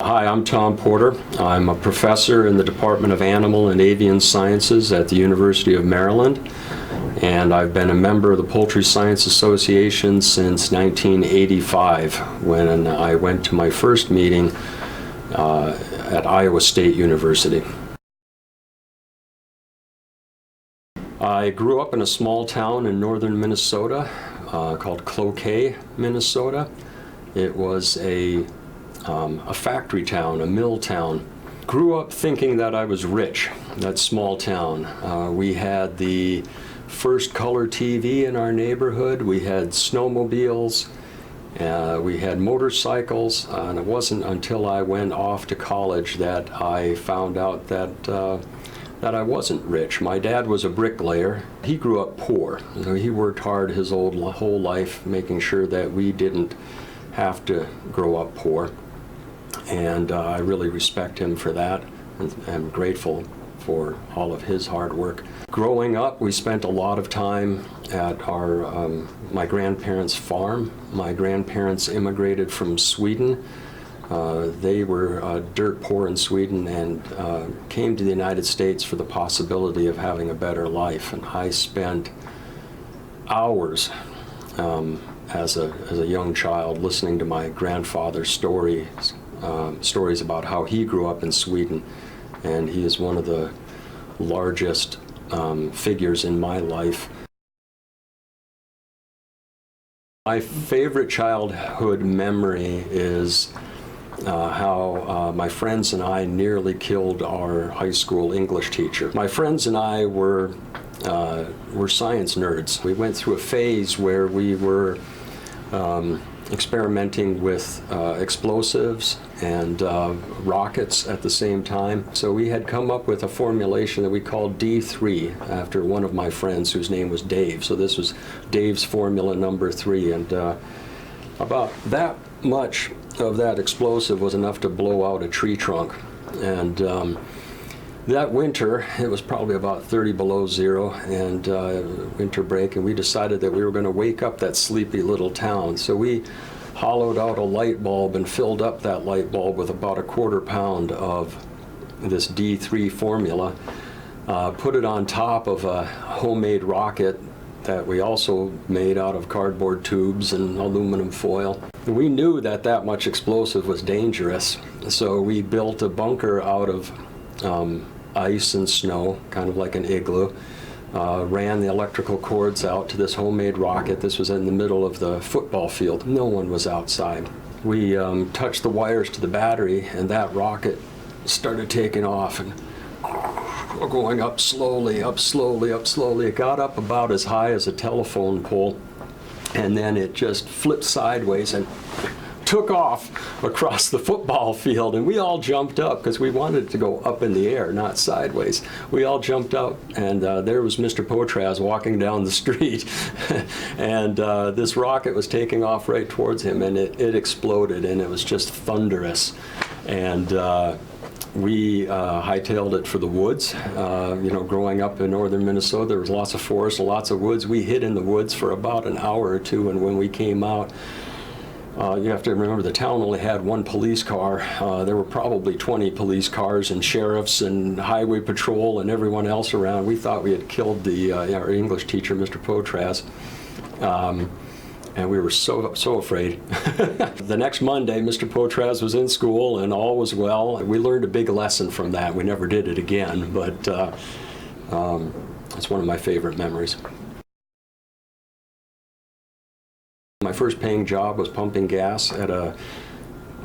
Hi, I'm Tom Porter. I'm a professor in the Department of Animal and Avian Sciences at the University of Maryland, and I've been a member of the Poultry Science Association since 1985, when I went to my first meeting at Iowa State University. I grew up in a small town in northern Minnesota called Cloquet, Minnesota. It was a factory town, a mill town. Grew up thinking that I was rich, that small town. We had the first color TV in our neighborhood. We had snowmobiles. We had motorcycles. And it wasn't until I went off to college that I found out that I wasn't rich. My dad was a bricklayer. He grew up poor. He worked hard his whole life making sure that we didn't have to grow up poor. And I really respect him for that, and I'm grateful for all of his hard work. Growing up, we spent a lot of time at my grandparents' farm. My grandparents immigrated from Sweden. They were dirt poor in Sweden and came to the United States for the possibility of having a better life. And I spent hours as a young child listening to my grandfather's stories about how he grew up in Sweden, and he is one of the largest figures in my life. My favorite childhood memory is how my friends and I nearly killed our high school English teacher. My friends and I were science nerds. We went through a phase where we were experimenting with explosives and rockets at the same time. So we had come up with a formulation that we called D3 after one of my friends whose name was Dave. So this was Dave's formula number 3, and about that much of that explosive was enough to blow out a tree trunk. And that winter, it was probably about 30 below zero, and winter break, and we decided that we were going to wake up that sleepy little town. So we hollowed out a light bulb and filled up that light bulb with about a quarter pound of this D3 formula, put it on top of a homemade rocket that we also made out of cardboard tubes and aluminum foil. We knew that that much explosive was dangerous, so we built a bunker out of ice and snow, kind of like an igloo, ran the electrical cords out to this homemade rocket. This was in the middle of the football field. No one was outside. We touched the wires to the battery, and that rocket started taking off and going up slowly, up slowly, up slowly. It got up about as high as a telephone pole, and then it just flipped sideways and took off across the football field, and we all jumped up because we wanted it to go up in the air, not sideways. We all jumped up, and there was Mr. Potras walking down the street, and this rocket was taking off right towards him, and it exploded, and it was just thunderous. And we hightailed it for the woods. Growing up in northern Minnesota, there was lots of forest, lots of woods. We hid in the woods for about an hour or two, and when we came out, you have to remember the town only had one police car. There were probably 20 police cars and sheriffs and highway patrol and everyone else around. We thought we had killed our English teacher, Mr. Potras, and we were so afraid. The next Monday, Mr. Potras was in school and all was well. We learned a big lesson from that. We never did it again, but it's one of my favorite memories. My first paying job was pumping gas at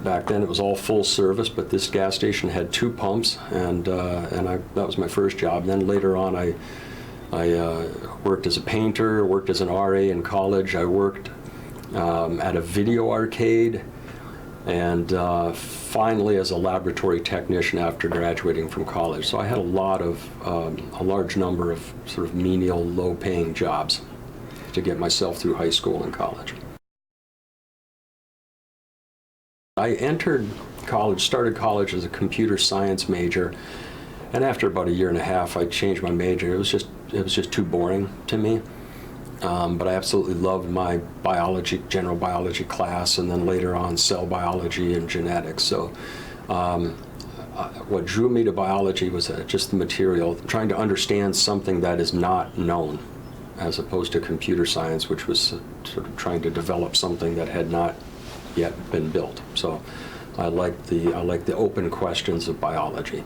back then it was all full service, but this gas station had 2 pumps, and that was my first job. Then later on I worked as a painter, worked as an RA in college. I worked at a video arcade, and finally as a laboratory technician after graduating from college. So I had a large number of sort of menial, low-paying jobs to get myself through high school and college. I started college as a computer science major, and after about a year and a half, I changed my major. It was just too boring to me. But I absolutely loved my general biology class, and then later on cell biology and genetics. So what drew me to biology was just the material, trying to understand something that is not known, as opposed to computer science, which was sort of trying to develop something that had not yet been built. So I like the open questions of biology.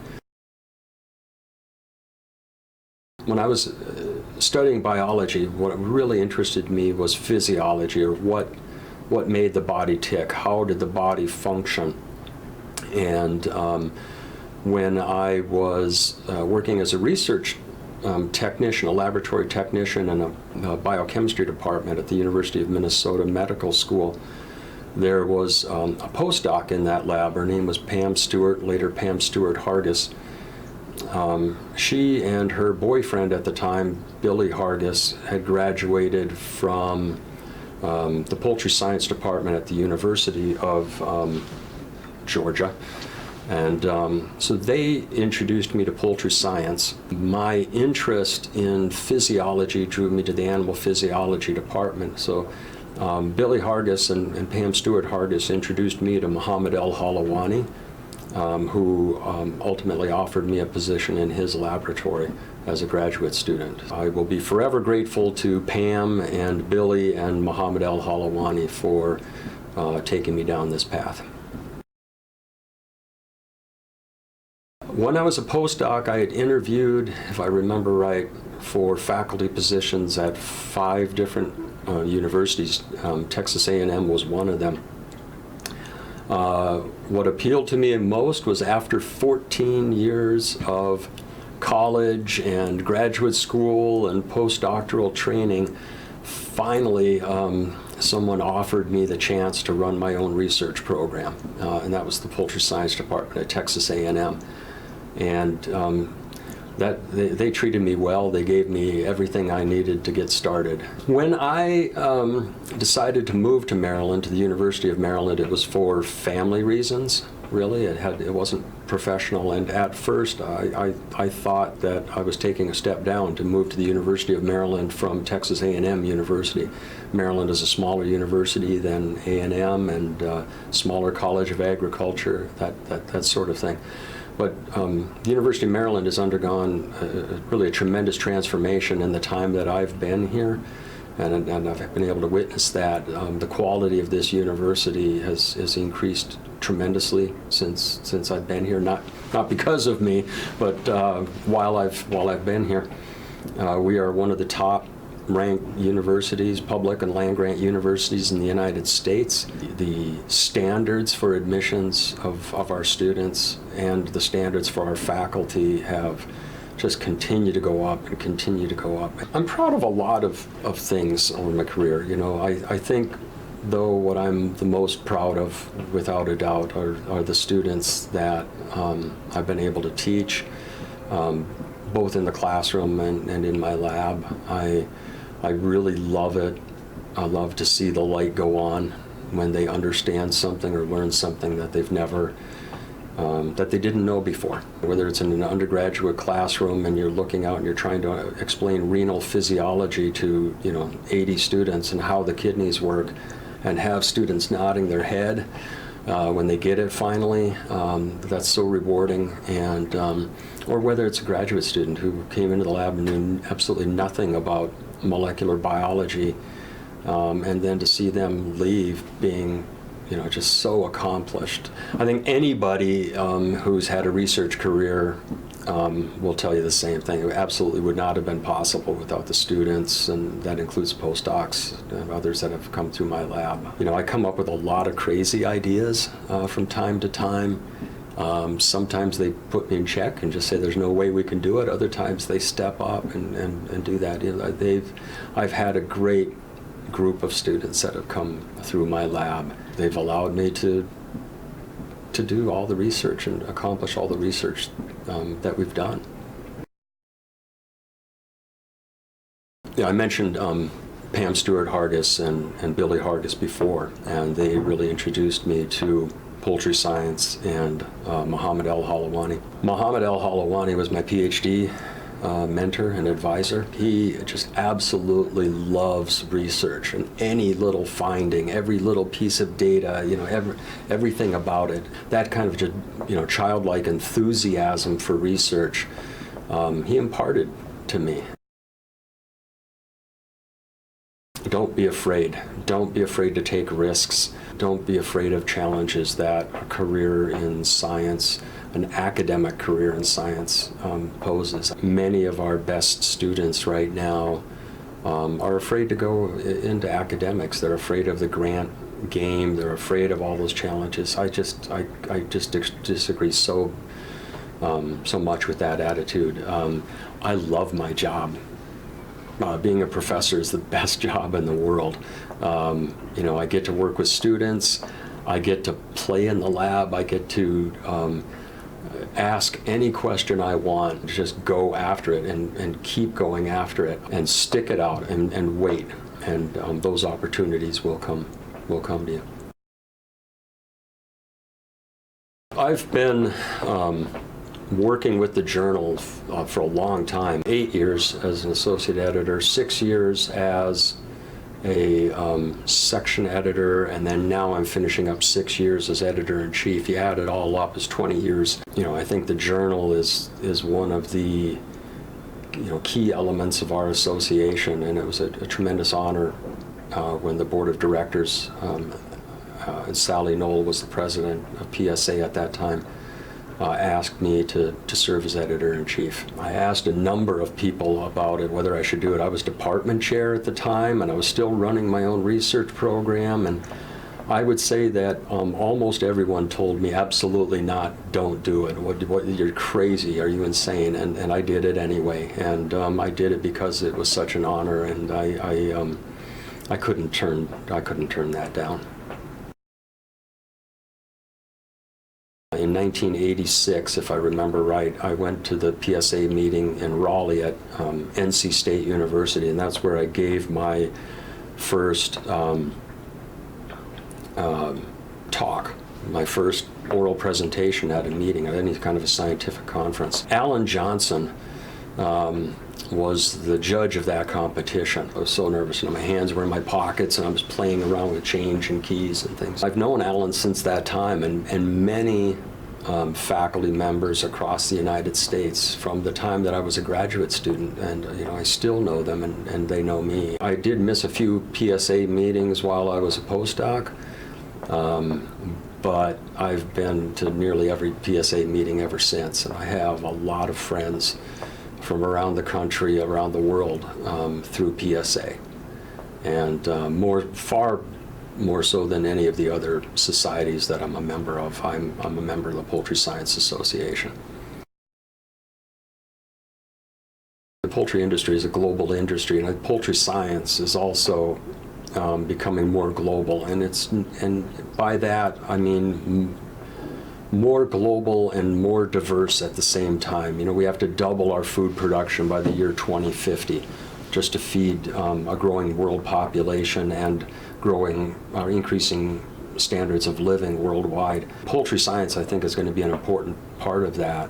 When I was studying biology, what really interested me was physiology, or what made the body tick, how did the body function. And when I was working as a research technician, a laboratory technician in a biochemistry department at the University of Minnesota Medical School, there was a postdoc in that lab. Her name was Pam Stewart, later Pam Stewart Hargis. She and her boyfriend at the time, Billy Hargis, had graduated from the Poultry Science Department at the University of Georgia. And so they introduced me to poultry science. My interest in physiology drew me to the animal physiology department. So Billy Hargis and Pam Stewart Hargis introduced me to Muhammad El-Halawani, who ultimately offered me a position in his laboratory as a graduate student. I will be forever grateful to Pam and Billy and Muhammad El-Halawani for taking me down this path. When I was a postdoc, I had interviewed, if I remember right, for faculty positions at 5 different universities. Texas A&M was one of them. What appealed to me most was after 14 years of college and graduate school and postdoctoral training, finally someone offered me the chance to run my own research program, and that was the Poultry Science Department at Texas A&M. And they treated me well. They gave me everything I needed to get started. When I decided to move to Maryland, to the University of Maryland, it was for family reasons, really. It wasn't professional. And at first, I thought that I was taking a step down to move to the University of Maryland from Texas A&M University. Maryland is a smaller university than A&M and smaller College of Agriculture, that sort of thing. But the University of Maryland has undergone really a tremendous transformation in the time that I've been here, and I've been able to witness that. The quality of this university has increased tremendously since I've been here. Not because of me, but while I've been here. We are one of the top ranked universities, public and land-grant universities in the United States. The standards for admissions of our students and the standards for our faculty have just continued to go up and continue to go up. I'm proud of a lot of things over my career. You know, I think, though, what I'm the most proud of, without a doubt, are the students that I've been able to teach, both in the classroom and in my lab. I really love it. I love to see the light go on when they understand something or learn something that they've never, that they didn't know before. Whether it's in an undergraduate classroom and you're looking out and you're trying to explain renal physiology to 80 students and how the kidneys work, and have students nodding their head when they get it finally, that's so rewarding. And or whether it's a graduate student who came into the lab and knew absolutely nothing about molecular biology, and then to see them leave being, just so accomplished. I think anybody who's had a research career will tell you the same thing. It absolutely would not have been possible without the students, and that includes postdocs and others that have come through my lab. I come up with a lot of crazy ideas from time to time. Sometimes they put me in check and just say there's no way we can do it. Other times they step up and do that. I've had a great group of students that have come through my lab. They've allowed me to do all the research and accomplish all the research that we've done. I mentioned Pam Stewart Hargis and Billy Hargis before, and they really introduced me to poultry science and Muhammad El-Halawani. Muhammad El-Halawani was my PhD mentor and advisor. He just absolutely loves research and any little finding, every little piece of data, everything about it. That kind of just, childlike enthusiasm for research, he imparted to me. Don't be afraid. Don't be afraid to take risks. Don't be afraid of challenges that a career in science, an academic career in science, poses. Many of our best students right now are afraid to go into academics. They're afraid of the grant game. They're afraid of all those challenges. I just disagree so much with that attitude. I love my job. Being a professor is the best job in the world. I get to work with students. I get to play in the lab. I get to ask any question I want, just go after it and keep going after it and stick it out and wait. And those opportunities will come to you. I've been working with the journal for a long time. 8 years as an associate editor, 6 years as a section editor, and then now I'm finishing up 6 years as editor-in-chief. You add it all up, it's 20 years. I think the journal is one of the key elements of our association, and it was a tremendous honor when the board of directors, and Sally Knoll was the president of PSA at that time, asked me to serve as editor-in-chief. I asked a number of people about it, whether I should do it. I was department chair at the time, and I was still running my own research program, and I would say that almost everyone told me, absolutely not, don't do it. What, you're crazy, are you insane? And I did it anyway, and I did it because it was such an honor, and I couldn't turn that down. In 1986, if I remember right, I went to the PSA meeting in Raleigh at NC State University, and that's where I gave my first talk, my first oral presentation at a meeting, at any kind of a scientific conference. Alan Johnson was the judge of that competition. I was so nervous, my hands were in my pockets, and I was playing around with change and keys and things. I've known Alan since that time, and many faculty members across the United States from the time that I was a graduate student, and I still know them, and they know me. I did miss a few PSA meetings while I was a postdoc, but I've been to nearly every PSA meeting ever since, and I have a lot of friends from around the country, around the world, through PSA, and far more so than any of the other societies that I'm a member of. I'm a member of the Poultry Science Association. The poultry industry is a global industry, and poultry science is also becoming more global, and by that I mean more global and more diverse at the same time. We have to double our food production by the year 2050 just to feed a growing world population and increasing standards of living worldwide. Poultry science, I think, is going to be an important part of that.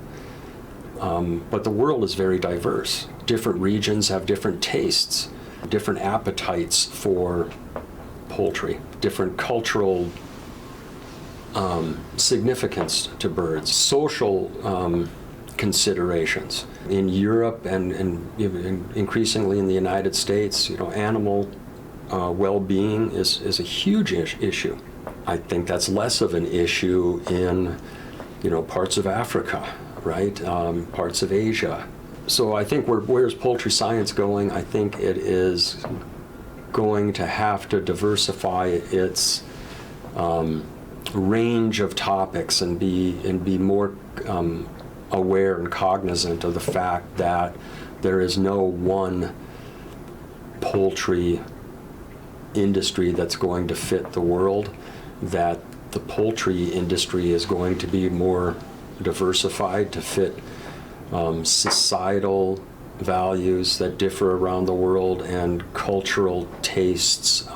But the world is very diverse. Different regions have different tastes, different appetites for poultry, different cultural significance to birds, social considerations. In Europe and increasingly in the United States, animal well-being is a huge issue. I think that's less of an issue in parts of Africa, right? Parts of Asia. So I think where's poultry science going? I think it is going to have to diversify its range of topics and be more aware and cognizant of the fact that there is no one poultry industry that's going to fit the world, that the poultry industry is going to be more diversified to fit societal values that differ around the world and cultural tastes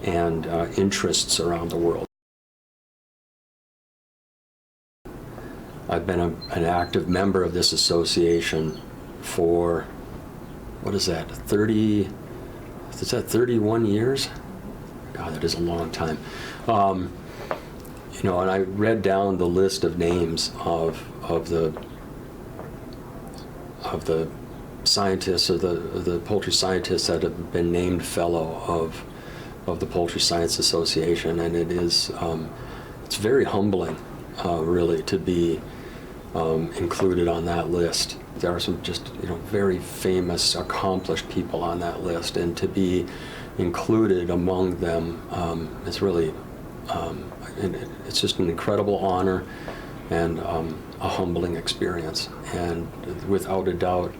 and interests around the world. I've been an active member of this association for, what is that, 31 years? God, that is a long time. You know, and I read down the list of names of the scientists, or the poultry scientists that have been named fellow of the Poultry Science Association, and it is it's very humbling, really, to be included on that list. There are some just, you know, very famous, accomplished people on that list, and to be included among them is really it's just an incredible honor and a humbling experience. And without a doubt,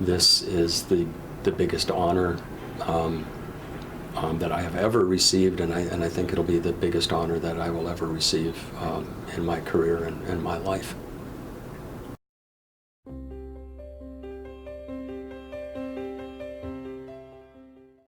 this is the biggest honor that I have ever received, and I think it'll be the biggest honor that I will ever receive in my career and my life.